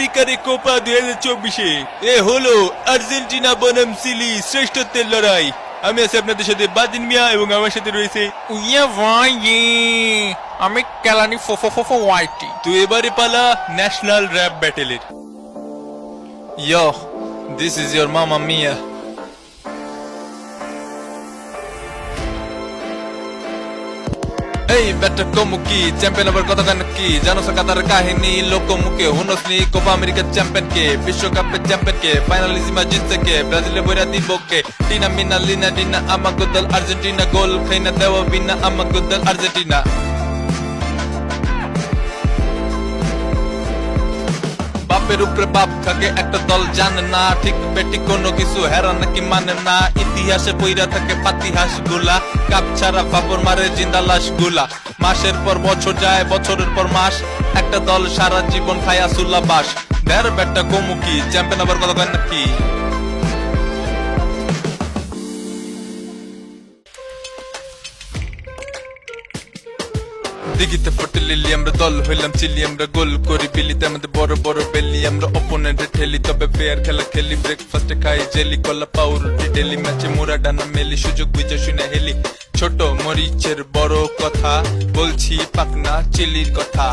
আমেরিকার কোপা 2024-এ এ হলো আর্জেন্টিনা বনাম চিলি শ্রেষ্ঠত্বের লড়াই। আমি আছি আপনাদের সাথে বাদিন মিয়া এবং আমার সাথে রয়েছে ইয়ে ভাই আমি কেলানি ফো ওয়াইটি। তো এবারে পালা ন্যাশনাল র্যাপ ব্যাটেলের। Yo this is your mama Miya. এই ব্যাটটা কমুকি চ্যাম্পিয়ন হবার কথা কেন কি জানো কাতার কাহিনী লোকমুখে হুনসনি কোপা আমেরিকার চ্যাম্পিয়ন কে বিশ্বকাপের চ্যাম্পিয়ন কে ফাইনালিজিমা জিতছে কে ব্রাজিলে বইরা দিব কে টিনা মিনা লিনা ডিনা আমাগো দল আর্জেন্টিনা গোল খাইনা দেওয়া বিনা আমাগো দল আর্জেন্টিনা। বাপের উপরে বাপ থাকে একটা দল জানে না ঠিক বেটি কোনো কিছু হেরা নাকি মানে না ইতিহাসে বইরা থাকে পাতিহাস গুলা কাপ ছাড়া বাবর মারে জিন্দা লাশ গুলা মাসের পর বছর যায় বছরের পর মাস একটা দল সারা জীবন খায়া সুল্লা বাস দের বেটা কমুকি চ্যাম্পিয়ন হবার কথা কয় নাকি। দিঘিতে ফটে লিলি আমরা দল হইলাম চিলি আমরা গোল করি বিলিতে আমাদের বড় বড় বেলি আমরা অপোনেন্টে ঠেলি তবে ফেয়ার খেলা খেলি ব্রেকফাস্টে খাই জেলি কলা পাউরুটি ডেলি ম্যাচে মোরা ডানা মেলি সুযোগ বুঝে শুনে হেলি ছোট মরিচের বড় কথা বলছি পাকনা চিলির কথা।